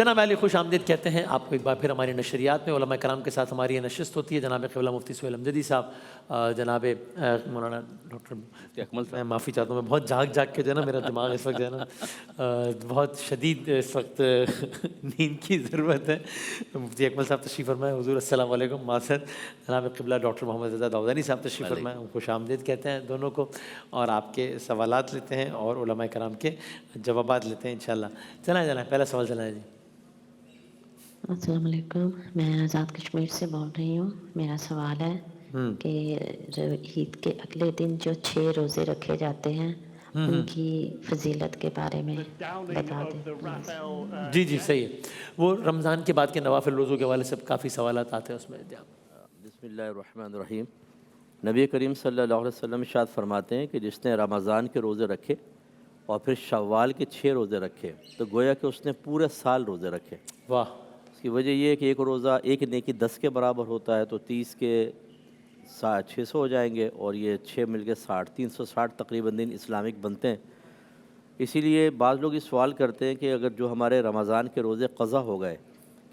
جناب علی خوش آمدید کہتے ہیں آپ کو ایک بار پھر ہماری نشریات میں علماء کرام کے ساتھ ہماری یہ نشست ہوتی ہے. جناب قبلہ مفتی سہیل امجدی صاحب، جناب مولانا ڈاکٹر اکمل، میں معافی چاہتا ہوں، میں بہت جاگ کے جو ہے نا میرا دماغ اس وقت جو ہے نا بہت شدید اس وقت نیند کی ضرورت ہے. مفتی اکمل صاحب تشریف فرمائے. حضور السلام علیکم. معذرت. جناب قبلہ ڈاکٹر محمد رضا داؤدانی صاحب تشریف فرمائے. خوش آمدید کہتے ہیں دونوں کو، اور آپ کے سوالات لیتے ہیں اور علماء کرام کے جوابات لیتے ہیں انشاءاللہ. چلائیں پہلا سوال چلائیں جی. السلام علیکم، میں آزاد کشمیر سے بول رہی ہوں. میرا سوال ہے کہ عید کے اگلے دن جو 6 روزے رکھے جاتے ہیں ان کی فضیلت کے بارے میں بتا دیں. جی صحیح ہے. وہ رمضان کے بعد کے نوافل روزوں کے حوالے سے کافی سوالات آتے ہیں اس میں. بسم اللہ الرحمن الرحیم. نبی کریم صلی اللہ علیہ وسلم ارشاد فرماتے ہیں کہ جس نے رمضان کے روزے رکھے اور پھر شوال کے 6 روزے رکھے تو گویا کہ اس نے پورے سال روزے رکھے. واہ. اس کی وجہ یہ ہے کہ ایک روزہ ایک نیکی 10 کے برابر ہوتا ہے، تو 30 کے 600 ہو جائیں گے، اور یہ 6 مل کے 60، 360 تقریباً دن اسلامک بنتے ہیں. اسی لیے بعض لوگ یہ سوال کرتے ہیں کہ اگر جو ہمارے رمضان کے روزے قضا ہو گئے،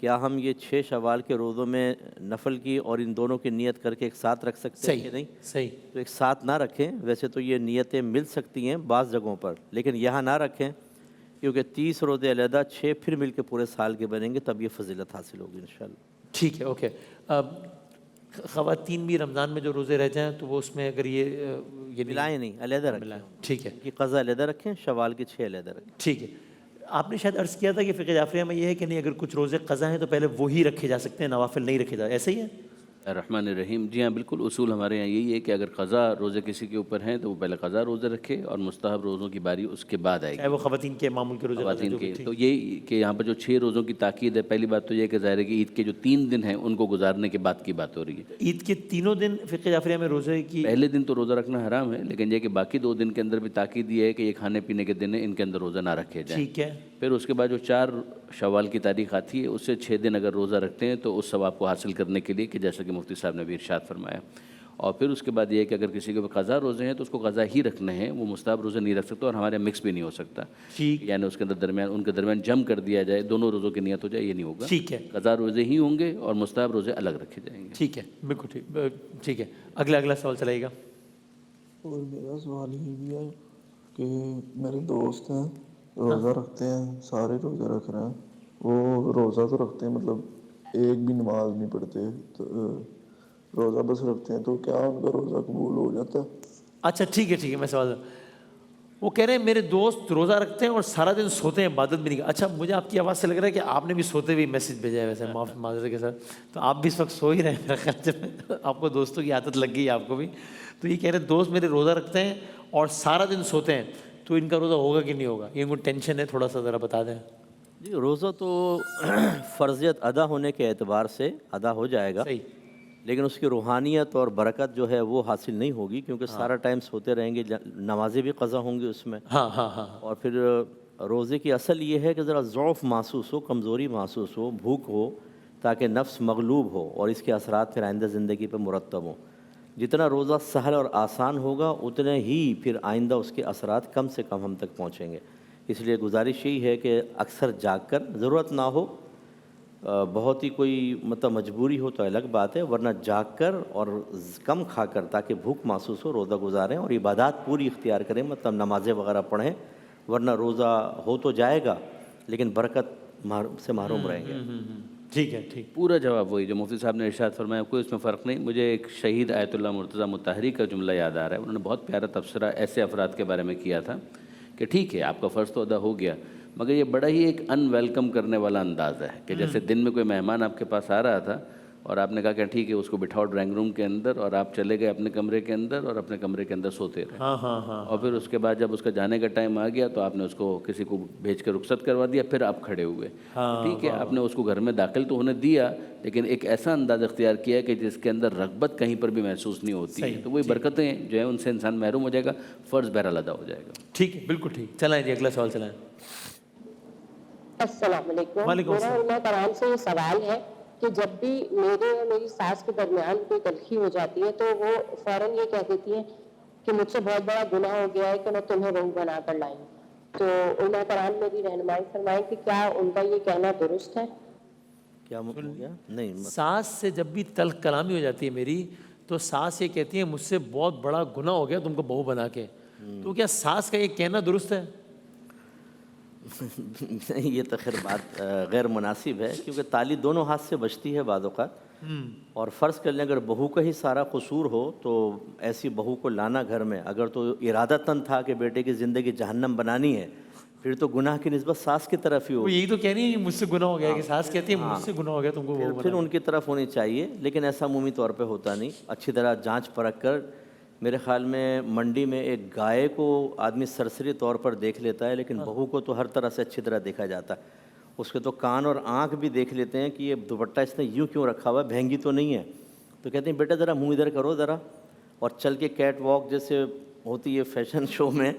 کیا ہم یہ 6 شوال کے روزوں میں نفل کی اور ان دونوں کی نیت کر کے ایک ساتھ رکھ سکتے ہیں کہ نہیں؟ صحیح. تو ایک ساتھ نہ رکھیں. ویسے تو یہ نیتیں مل سکتی ہیں بعض جگہوں پر، لیکن یہاں نہ رکھیں، کیونکہ 30 روزے علیحدہ، 6 پھر مل کے پورے سال کے بنیں گے، تب یہ فضیلت حاصل ہوگی انشاءاللہ. ٹھیک ہے، اوکے. خواتین بھی رمضان میں جو روزے رہ جائیں تو وہ اس میں اگر یہ ملائیں نہیں، علیحدہ رکھیں. ٹھیک ہے. کہ قضا علیحدہ رکھیں، شوال کے 6 علیحدہ رکھیں. ٹھیک ہے. آپ نے شاید عرض کیا تھا کہ فقہ جعفریہ میں یہ ہے کہ نہیں، اگر کچھ روزے قضا ہیں تو پہلے وہی رکھے جا سکتے ہیں، نوافل نہیں رکھے جاتے، ایسا ہی ہے؟ الرحمن الرحیم. جی ہاں بالکل، اصول ہمارے یہاں یہی ہے کہ اگر قضا روزے کسی کے اوپر ہیں تو وہ پہلے قضا روزے رکھے، اور مستحب روزوں کی باری اس کے بعد آئے گی. چاہے وہ خواتین کے معمول کے روزے خواتین کے. تو یہ کہ یہاں پر جو 6 روزوں کی تاکید ہے، پہلی بات تو یہ کہ ظاہر ہے کہ عید کے جو 3 دن ہیں ان کو گزارنے کے بعد کی بات ہو رہی ہے. عید کے تینوں دن فقہ جعفریہ میں روزے کی پہلے دن تو روزہ رکھنا حرام ہے، لیکن یہ کہ باقی 2 دن کے اندر بھی تاکید یہ ہے کہ یہ کھانے پینے کے دن ہیں، ان کے اندر روزہ نہ رکھے جائیں. ٹھیک ہے. پھر اس کے بعد جو 4 شوال کی تاریخ آتی ہے اس سے 6 دن اگر روزہ رکھتے ہیں تو اس ثواب کو حاصل کرنے کے لیے، کہ جیسا کہ مفتی صاحب نے بھی ارشاد فرمایا. اور پھر اس کے بعد یہ ہے کہ اگر کسی کے قضا روزے ہیں تو اس کو قضا ہی رکھنے ہیں، وہ مستحب روزے نہیں رکھ سکتا، اور ہمارے مکس بھی نہیں ہو سکتا. ٹھیک. یعنی اس کے اندر ان کے درمیان جم کر دیا جائے، دونوں روزوں کی نیت ہو جائے، یہ نہیں ہوگا. ٹھیک ہے. قضا روزے ہی ہوں گے اور مستحب روزے الگ رکھے جائیں گے. ٹھیک ہے، بالکل ٹھیک ہے. اگلا سوال چلائے گا. اور میرا سوال یہ بھی ہے کہ میرے دوست ہیں، روزہ رکھتے ہیں، سارے روزہ رکھ رہے ہیں، وہ روزہ تو رکھتے ہیں، مطلب ایک بھی نماز نہیں پڑھتے، روزہ بس رکھتے ہیں، تو کیا ان کا روزہ قبول ہو جاتا ہے؟ اچھا ٹھیک ہے. میں سوال وہ کہہ رہے ہیں میرے دوست روزہ رکھتے ہیں اور سارا دن سوتے ہیں، عبادت بھی نہیں. اچھا مجھے آپ کی آواز سے لگ رہا ہے کہ آپ نے بھی سوتے ہوئے میسج بھیجا ہے ویسے معذرت کے ساتھ، تو آپ بھی اس وقت سو ہی رہے ہیں میرا خیال سے. آپ کو دوستوں کی عادت لگ گئی ہے آپ کو بھی. تو یہ کہہ رہے ہیں دوست میرے روزہ رکھتے ہیں اور سارا دن سوتے ہیں، تو ان کا روزہ ہوگا کہ نہیں ہوگا؟ یہ کوئی ٹینشن ہے، تھوڑا سا ذرا بتا دیں. جی روزہ تو فرضیت ادا ہونے کے اعتبار سے ادا ہو جائے گا، صحیح، لیکن اس کی روحانیت اور برکت جو ہے وہ حاصل نہیں ہوگی، کیونکہ سارا ٹائم سوتے رہیں گے، نمازیں بھی قضا ہوں گی اس میں. ہاں. اور پھر روزے کی اصل یہ ہے کہ ذرا ضعف محسوس ہو، کمزوری محسوس ہو، بھوک ہو، تاکہ نفس مغلوب ہو اور اس کے اثرات پھر آئندہ زندگی پہ مرتب ہوں. جتنا روزہ سہل اور آسان ہوگا اتنے ہی پھر آئندہ اس کے اثرات کم سے کم ہم تک پہنچیں گے. اس لیے گزارش یہی ہے کہ اکثر جاگ کر، ضرورت نہ ہو، بہت ہی کوئی مطلب مجبوری ہو تو الگ بات ہے، ورنہ جاگ کر اور کم کھا کر تاکہ بھوک محسوس ہو روزہ گزاریں، اور عبادات پوری اختیار کریں، مطلب نمازیں وغیرہ پڑھیں، ورنہ روزہ ہو تو جائے گا لیکن برکت سے محروم رہیں گے. ٹھیک ہے. پورا جواب وہی جو مفتی صاحب نے ارشاد فرمایا، کوئی اس میں فرق نہیں. مجھے ایک شہید آیت اللہ مرتضیٰ مطہری کا جملہ یاد آ رہا ہے. انہوں نے بہت پیارا تبصرہ ایسے افراد کے بارے میں کیا تھا کہ ٹھیک ہے آپ کا فرض تو ادا ہو گیا، مگر یہ بڑا ہی ایک ان ویلکم کرنے والا انداز ہے کہ جیسے دن میں کوئی مہمان آپ کے پاس آ رہا تھا اور آپ نے کہا کہ ٹھیک ہے اس کو بٹھاؤ ڈرائنگ روم کے اندر، اور آپ چلے گئے اپنے کمرے کے اندر اور اپنے کمرے کے اندر سوتے رہے. اور پھر اس کے بعد جب اس کا جانے کا ٹائم آ گیا تو آپ نے اس کو کسی کو بھیج کے رخصت کروا دیا، پھر آپ کھڑے ہوئے. ٹھیک ہے آپ نے اس کو گھر میں داخل تو ہونے دیا، لیکن ایک ایسا انداز اختیار کیا کہ جس کے اندر رغبت کہیں پر بھی محسوس نہیں ہوتی ہے. تو وہی برکتیں جو ہیں ان سے انسان محروم ہو جائے گا، فرض بہرحال ادا ہو جائے گا. ٹھیک ہے، بالکل ٹھیک. چلائیں جی اگلا سوال چلائیں. السلام علیکم. وعلیکم میرا السلام. علماء کرام سے یہ سوال ہے کہ جب بھی میرے اور میری ساس کے درمیان کوئی تلخی ہو جاتی ہے تو وہ فوراً یہ کہہ دیتی ہیں کہ مجھ سے بہت بڑا گناہ ہو گیا ہے کہ میں تمہیں بہو بنا کر لائی ہوں. تو علماء کرام میری رہنمائی فرمائیں کہ کیا ان کا یہ کہنا درست ہے؟ کیا ہو گیا؟ نہیں ساس سے جب بھی تلخ کلامی ہو جاتی ہے میری تو ساس یہ کہتی ہے مجھ سے بہت بڑا گناہ ہو گیا تم کو بہو بنا کے، تو کیا ساس کا یہ کہنا درست ہے؟ نہیں، یہ تو خیر بات غیر مناسب ہے، کیونکہ تالی دونوں ہاتھ سے بجتی ہے بعض اوقات، اور فرض کر لیں اگر بہو کا ہی سارا قصور ہو تو ایسی بہو کو لانا گھر میں، اگر تو ارادتاً تھا کہ بیٹے کی زندگی جہنم بنانی ہے، پھر تو گناہ کی نسبت ساس کی طرف ہی وہ ہوگی، یہی تو کہہ رہی ہے مجھ سے گناہ ہو گیا، کہ ساس کہتی ہے مجھ سے گناہ ہو گیا تم کو بہو پھر بنا ان کی طرف ہونی چاہیے، لیکن ایسا عمومی طور پہ ہوتا نہیں۔ اچھی طرح جانچ پرکھ کر، میرے خیال میں منڈی میں ایک گائے کو آدمی سرسری طور پر دیکھ لیتا ہے، لیکن بہو کو تو ہر طرح سے اچھی طرح دیکھا جاتا ہے، اس کے تو کان اور آنکھ بھی دیکھ لیتے ہیں کہ یہ دوپٹہ اس نے یوں کیوں رکھا ہوا ہے، بھینگی تو نہیں ہے، تو کہتے ہیں بیٹا ذرا منہ ادھر کرو ذرا، اور چل کے کیٹ واک جیسے ہوتی ہے فیشن شو میں،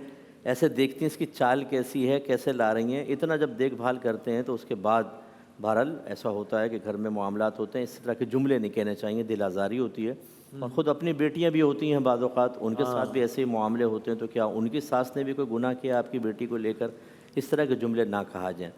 ایسے دیکھتی ہیں اس کی چال کیسی ہے، کیسے لا رہی ہیں، اتنا جب دیکھ بھال کرتے ہیں تو اس کے بعد بہرحال ایسا ہوتا ہے کہ گھر میں معاملات ہوتے ہیں، اس طرح کے جملے نہیں کہنے چاہیے، دل آزاری ہوتی ہے، اور خود اپنی بیٹیاں بھی ہوتی ہیں بعض اوقات، ان کے ساتھ بھی ایسے ہی معاملے ہوتے ہیں، تو کیا ان کی ساس نے بھی کوئی گناہ کیا آپ کی بیٹی کو لے کر؟ اس طرح کے جملے نہ کہا جائیں۔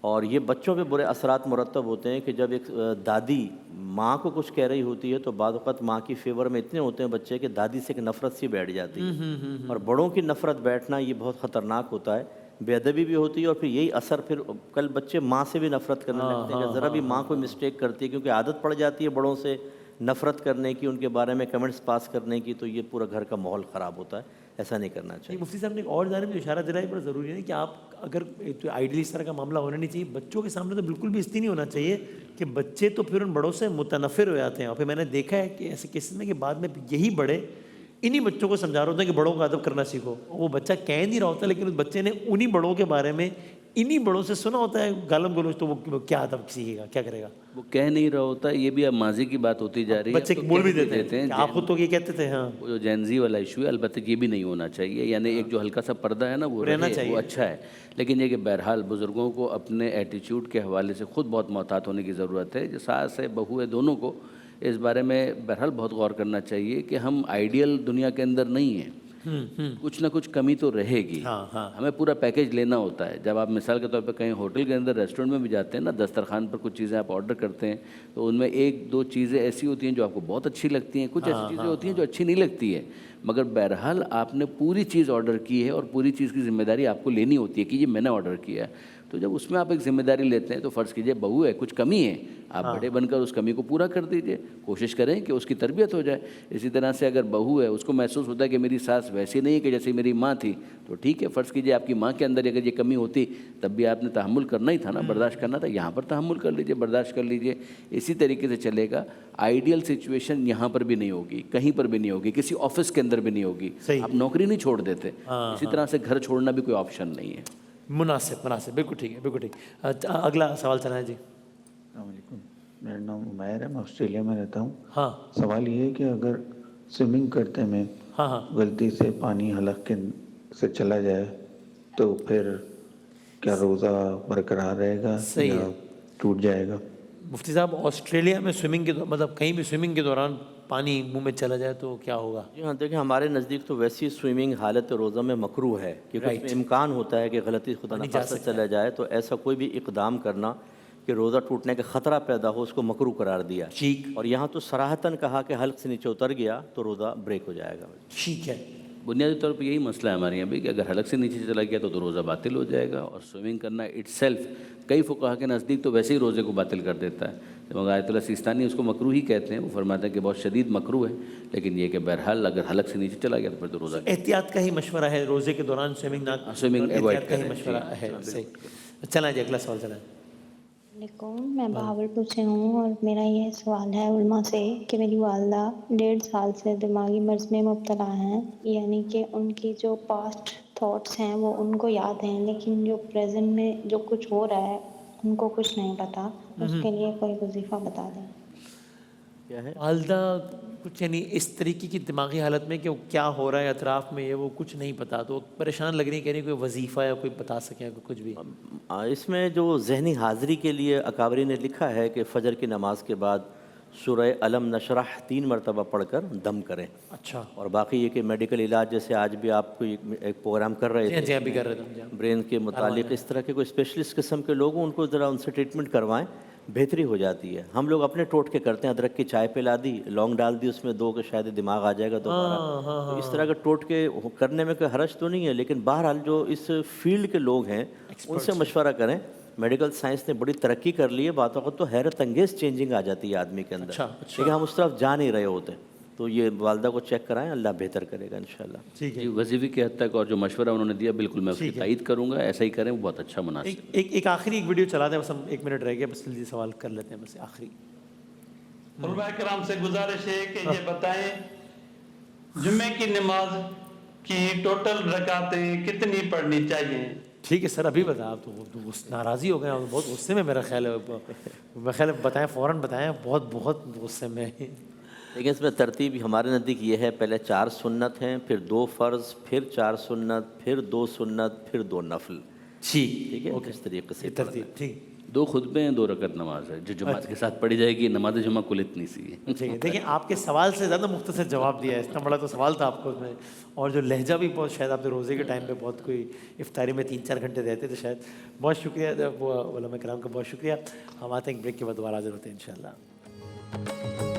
اور یہ بچوں پہ برے اثرات مرتب ہوتے ہیں کہ جب ایک دادی ماں کو کچھ کہہ رہی ہوتی ہے تو بعض اوقات ماں کی فیور میں اتنے ہوتے ہیں بچے کہ دادی سے ایک نفرت سی بیٹھ جاتی ہے، اور بڑوں کی نفرت بیٹھنا یہ بہت خطرناک ہوتا ہے، بے ادبی بھی ہوتی ہے، اور پھر یہی اثر پھر کل بچے ماں سے بھی نفرت کرنے لگتے ہیں، کہ ذرا بھی ماں کوئی مسٹیک کرتی ہے، کیونکہ عادت پڑ جاتی ہے بڑوں سے نفرت کرنے کی، ان کے بارے میں کمنٹس پاس کرنے کی، تو یہ پورا گھر کا ماحول خراب ہوتا ہے، ایسا نہیں کرنا چاہیے۔ مفتی صاحب نے ایک اور جانب جو اشارہ دلایا بڑا ضروری ہے کہ آپ اگر آئیڈلی اس طرح کا معاملہ ہونا نہیں چاہیے، بچوں کے سامنے تو بالکل بھی اس طرح نہیں ہونا چاہیے کہ بچے تو پھر ان بڑوں سے متنفر ہو جاتے ہیں، اور پھر میں نے دیکھا ہے کہ ایسے کیسز میں کہ بعد میں یہی بڑے انہی بچوں کو سمجھا رہے ہوتے ہیں کہ بڑوں کا ادب کرنا سیکھو، وہ بچہ کہہ نہیں رہا ہوتا لیکن اس بچے نے انہی بڑوں کے بارے میں انہی بڑوں سے سنا ہوتا ہے گالم گلوچ، تو وہ کیا ادب سیکھے گا، کیا کرے گا؟ وہ کہہ نہیں رہا ہوتا، یہ بھی اب ماضی کی بات ہوتی جا رہی ہے، بچے اب تو بول بھی کہہ دیتے ہیں کہ آپ خود تو یہ کہتے تھے۔ ہاں، وہ جو جینزی والا ایشو ہے، البتہ یہ بھی نہیں ہونا چاہیے، یعنی ایک جو ہلکا سا پردہ ہے نا وہ رہنا رہے، چاہیے۔ وہ اچھا ہے، لیکن یہ کہ بہرحال بزرگوں کو اپنے ایٹیچیوڈ کے حوالے سے خود بہت محتاط ہونے کی ضرورت ہے، جو ساس ہے بہو ہے دونوں کو اس بارے میں بہرحال بہت غور کرنا چاہیے کہ ہم آئیڈیل دنیا کے اندر نہیں ہیں، کچھ نہ کچھ کمی تو رہے گی، ہمیں پورا پیکیج لینا ہوتا ہے۔ جب آپ مثال کے طور پہ کہیں ہوٹل کے اندر ریسٹورنٹ میں بھی جاتے ہیں نا، دسترخوان پر کچھ چیزیں آپ آرڈر کرتے ہیں تو ان میں ایک دو چیزیں ایسی ہوتی ہیں جو آپ کو بہت اچھی لگتی ہیں، کچھ ایسی چیزیں ہوتی ہیں جو اچھی نہیں لگتی ہے، مگر بہرحال آپ نے پوری چیز آرڈر کی ہے اور پوری چیز کی ذمہ داری آپ کو لینی ہوتی ہے کہ یہ میں نے آرڈر کیا ہے، تو جب اس میں آپ ایک ذمہ داری لیتے ہیں تو فرض کیجئے بہو ہے، کچھ کمی ہے، آپ بڑے بن کر اس کمی کو پورا کر دیجئے، کوشش کریں کہ اس کی تربیت ہو جائے۔ اسی طرح سے اگر بہو ہے، اس کو محسوس ہوتا ہے کہ میری ساس ویسی نہیں ہے کہ جیسے میری ماں تھی، تو ٹھیک ہے، فرض کیجئے آپ کی ماں کے اندر اگر یہ کمی ہوتی تب بھی آپ نے تحمل کرنا ہی تھا نا، برداشت کرنا تھا، یہاں پر تحمل کر لیجئے، برداشت کر لیجئے، اسی طریقے سے چلے گا۔ آئیڈیل سچویشن یہاں پر بھی نہیں ہوگی، کہیں پر بھی نہیں ہوگی، کسی آفس کے اندر بھی نہیں ہوگی، آپ نوکری نہیں چھوڑ دیتے، اسی طرح سے گھر چھوڑنا بھی کوئی آپشن نہیں ہے۔ مناسب، بالکل ٹھیک ہے، بالکل ٹھیک۔ اگلا سوال چلائیں جی۔ السلام علیکم، میرا نام عمیر ہے، میں آسٹریلیا میں رہتا ہوں۔ ہاں سوال یہ ہے کہ اگر سوئمنگ کرتے میں غلطی سے پانی حلق کے سے چلا جائے تو پھر کیا روزہ برقرار رہے گا یا ٹوٹ جائے گا؟ مفتی صاحب، آسٹریلیا میں سوئمنگ کے مطلب کہیں بھی سوئمنگ کے دوران پانی منہ میں چلا جائے تو کیا ہوگا؟ جی ہاں، دیکھیں ہمارے نزدیک تو ویسی سوئمنگ حالت روزہ میں مکروہ ہے، کیونکہ اس میں امکان ہوتا ہے کہ غلطی خدا نخواستہ چلا جائے، تو ایسا کوئی بھی اقدام کرنا کہ روزہ ٹوٹنے کا خطرہ پیدا ہو، اس کو مکروہ قرار دیا، اور یہاں تو صراحتاً کہا کہ حلق سے نیچے اتر گیا تو روزہ بریک ہو جائے گا۔ ٹھیک ہے، بنیادی طور پہ یہی مسئلہ ہے ہمارے یہاں بھی کہ اگر حلق سے نیچے چلا گیا تو روزہ باطل ہو جائے گا، اور سوئمنگ کرنا اٹ سیلف کئی فقہا کے نزدیک تو ویسے ہی روزے کو باطل کر دیتا ہے، مگر آیت اللہ سیستانی اس کو مکروہ ہی کہتے ہیں، وہ فرماتے ہیں کہ بہت شدید مکروہ ہے، لیکن یہ کہ بہرحال اگر حلق سے نیچے چلا گیا تو پھر تو روزہ احتیاط کا ہی مشورہ ہے روزے کے دوران سوئمنگ ایوائڈ کا ہی کریں۔ مشورہ ہے۔ صحیح، چلائیں جی اگلا سوال چلائیں۔ علیکم، میں بہاولپور سے ہوں اور میرا یہ سوال ہے علماء سے کہ میری والدہ 1.5 سال سے دماغی مرض میں مبتلا ہیں، یعنی کہ ان کی جو پاسٹ تھاٹس ہیں وہ ان کو یاد ہیں، لیکن جو پریزنٹ میں جو کچھ ہو رہا ہے ان کو کچھ نہیں پتا، اس کے لیے کوئی وظیفہ بتا دیں۔ کیا ہے؟ والدہ کچھ یعنی اس طریقے کی دماغی حالت میں کہ وہ کیا ہو رہا ہے اطراف میں، یہ وہ کچھ نہیں پتا، تو پریشان لگ رہی، کہہ رہی کوئی وظیفہ یا کوئی بتا سکے کچھ بھی۔ اس میں جو ذہنی حاضری کے لیے اکابری نے لکھا ہے کہ فجر کی نماز کے بعد سورہ علم نشرح 3 مرتبہ پڑھ کر دم کریں. اچھا. اور باقی یہ کہ میڈیکل علاج جیسے آج بھی آپ کو ایک پروگرام کر رہے تھے جی ابھی کر رہے تھے برین کے متعلق، اس طرح کے کوئی اسپیشلسٹ قسم کے لوگ ہوں ان کو ذرا ان سے ٹریٹمنٹ کروائیں، بہتری ہو جاتی ہے. ہم لوگ اپنے ٹوٹکے کرتے ہیں، ادرک کی چائے پلا دی، لونگ ڈال دی اس میں 2 کہ شاید دماغ آ جائے گا دوبارہ. تو اس طرح کے ٹوٹکے کرنے میں کوئی حرج تو نہیں ہے، لیکن بہرحال جو اس فیلڈ کے لوگ ہیں ان سے مشورہ کریں. میڈیکل سائنس نے بڑی ترقی کر لی ہے، بعض اوقات تو حیرت انگیز چینجنگ آ جاتی ہے آدمی کے اندر، لیکن ہم اس طرف جا نہیں رہے ہوتے. تو یہ والدہ کو چیک کرائیں، اللہ بہتر کرے گا انشاءاللہ. جی وظیفے کی حد تک اور جو مشورہ انہوں نے دیا بالکل میں اس کی تائید کروں گا، ایسا ہی کریں، وہ بہت اچھا مناسب. ایک آخری ایک ویڈیو چلا دیں، بس ہم 1 منٹ رہ گیا، بس جلدی سوال کر لیتے ہیں. بس آخری علماء کرام سے گزارش ہے کہ یہ بتائیں جمعے کی نماز کی ٹوٹل رکعتیں کتنی پڑھنی چاہیے؟ ٹھیک ہے سر، ابھی بتائیں. آپ تو ناراضی ہو گئے، بہت غصے میں میرا خیال ہے. میرا خیال ہے بتائیں، فوراً بتائیں، بہت غصے میں. لیکن اس میں ترتیب ہمارے نزدیک یہ ہے، پہلے 4 سنت ہیں، پھر 2 فرض، پھر 4 سنت، پھر 2 سنت، پھر 2 نفل. ٹھیک ہے، اس طریقے سے ترتیب. ٹھیک. 2 خطبے ہیں، 2 رکعت نماز ہے جو جماعت کے ساتھ پڑھی جائے گی. نماز جمعہ کل اتنی سی ہے. ٹھیک ہے. دیکھیں آپ کے سوال سے زیادہ مختصر جواب دیا ہے، اتنا بڑا تو سوال تھا آپ کو میں. اور جو لہجہ بھی بہت، شاید آپ نے روزے کے ٹائم پہ بہت کوئی افطاری میں 3-4 گھنٹے رہتے تھے شاید. بہت شکریہ علماء کرام کا، بہت شکریہ. ہم آتے ہیں بریک کے بعد دوبارہ حاضر ہوتے ہیں انشاءاللہ.